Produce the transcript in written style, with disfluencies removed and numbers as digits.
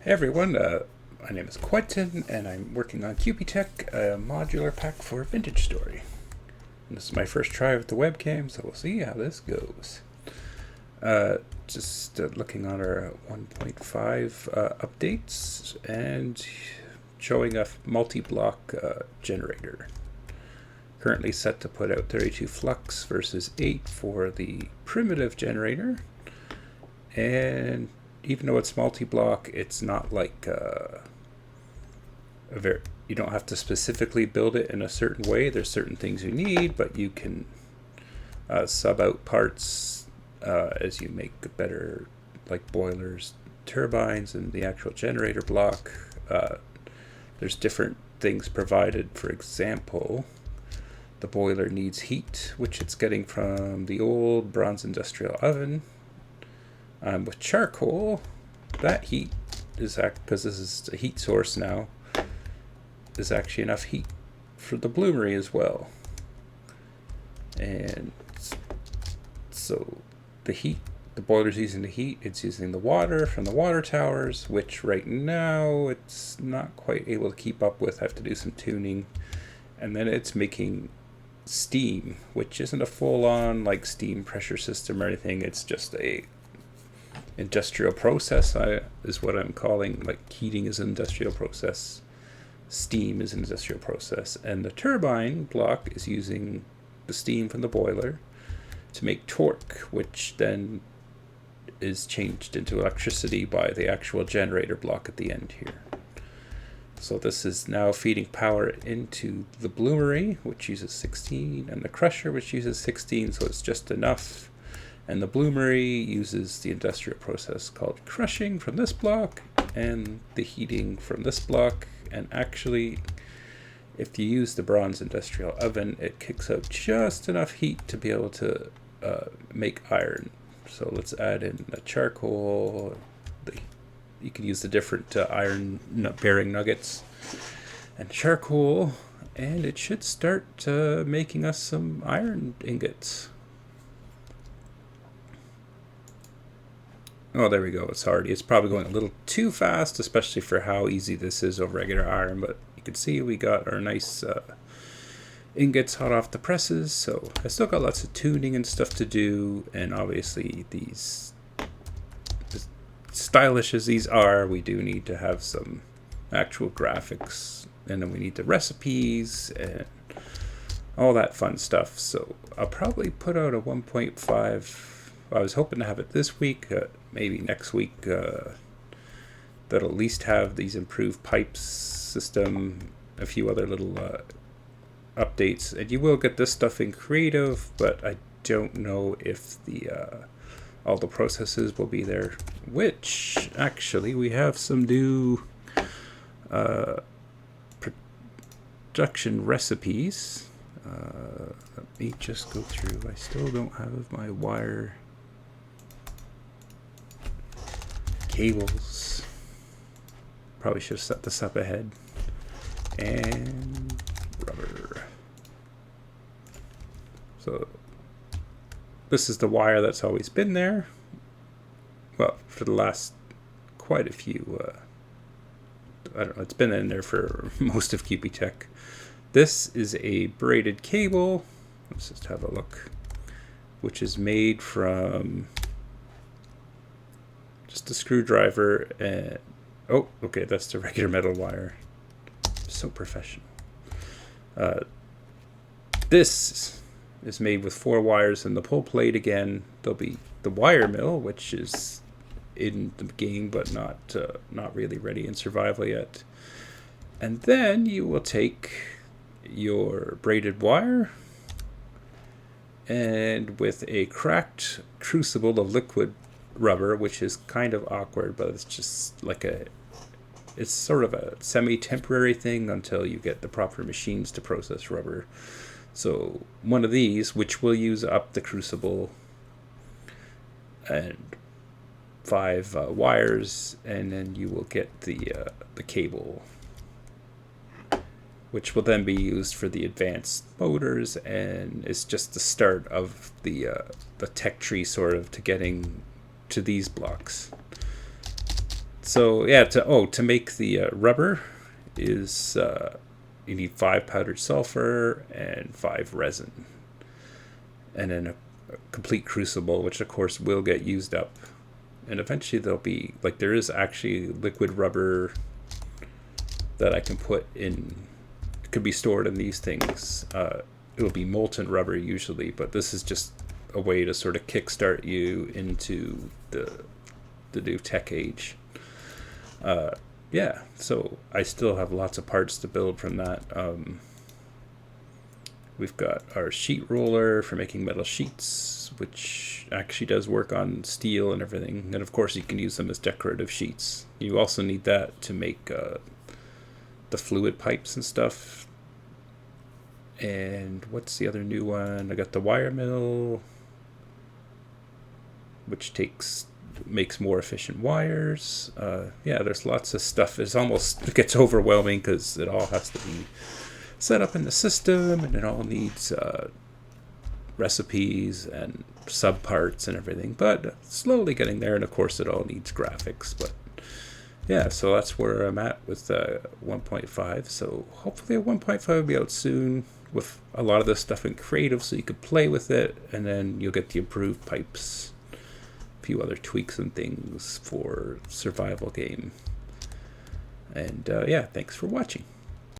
Hey everyone, my name is Quentin, and I'm working on QPTECH, a modular pack for Vintage Story. And this is my first try with the webcam, so we'll see how this goes. Just looking on our 1.5 updates and showing a multi-block generator. Currently set to put out 32 flux versus 8 for the primitive generator, and even though it's multi-block, it's not like you don't have to specifically build it in a certain way. There's certain things you need, but you can sub out parts as you make better, like boilers, turbines, and the actual generator block. There's different things provided. For example, the boiler needs heat, which it's getting from the old bronze industrial oven. With charcoal, that heat is, because this is a heat source now, is actually enough heat for the bloomery as well. And so the boiler's using the heat, it's using the water from the water towers, which right now it's not quite able to keep up with. I have to do some tuning. And then it's making steam, which isn't a full-on like steam pressure system or anything. It's just a industrial process is what I'm calling. Like heating is an industrial process, steam is an industrial process, and the turbine block is using the steam from the boiler to make torque, which then is changed into electricity by the actual generator block at the end here. So this is now feeding power into the bloomery, which uses 16, and the crusher, which uses 16, so it's just enough. And the bloomery uses the industrial process called crushing from this block and the heating from this block. And actually, if you use the bronze industrial oven, it kicks out just enough heat to be able to make iron. So let's add in the charcoal. You can use the different iron bearing nuggets and charcoal, and it should start making us some iron ingots. Oh, there we go. It's probably going a little too fast, especially for how easy this is over regular iron. But you can see we got our nice ingots hot off the presses. So I still got lots of tuning and stuff to do. And obviously, as stylish as these are, we do need to have some actual graphics. And then we need the recipes and all that fun stuff. So I'll probably put out a 1.5. I was hoping to have it this week, maybe next week. That'll at least have these improved pipes system, a few other little updates, and you will get this stuff in creative. But I don't know if all the processes will be there. Which actually we have some new production recipes. Let me just go through. I still don't have my wire. Cables. Probably should have set this up ahead. And rubber. So this is the wire that's always been there. Well, for the last quite a few. I don't know. It's been in there for most of QPTECH. This is a braided cable. Let's just have a look. Which is made from just a screwdriver and oh, okay, that's the regular metal wire. So professional. This is made with 4 wires and the pull plate again. There'll be the wire mill, which is in the game but not really ready in survival yet. And then you will take your braided wire and with a cracked crucible of liquid rubber, which is kind of awkward, but it's just like it's sort of a semi-temporary thing until you get the proper machines to process rubber. So one of these, which will use up the crucible, and 5 wires, and then you will get the cable, which will then be used for the advanced motors, and it's just the start of the tech tree sort of to getting to these blocks. So yeah, to make the rubber is you need 5 powdered sulfur and 5 resin, and then a complete crucible, which of course will get used up, and eventually there'll be like there is actually liquid rubber that I can put in. It could be stored in these things. It will be molten rubber usually, but this is just a way to sort of kickstart you into the new tech age. Yeah, so I still have lots of parts to build from that. We've got our sheet roller for making metal sheets, which actually does work on steel and everything. And of course, you can use them as decorative sheets. You also need that to make the fluid pipes and stuff. And what's the other new one? I got the wire mill, which makes more efficient wires. Yeah, there's lots of stuff. It gets overwhelming because it all has to be set up in the system, and it all needs recipes and subparts and everything. But slowly getting there, and of course, it all needs graphics. But yeah, so that's where I'm at with 1.5. So hopefully, 1.5 will be out soon with a lot of this stuff in creative, so you could play with it, and then you'll get the improved pipes, a few other tweaks and things for survival game. And yeah, thanks for watching.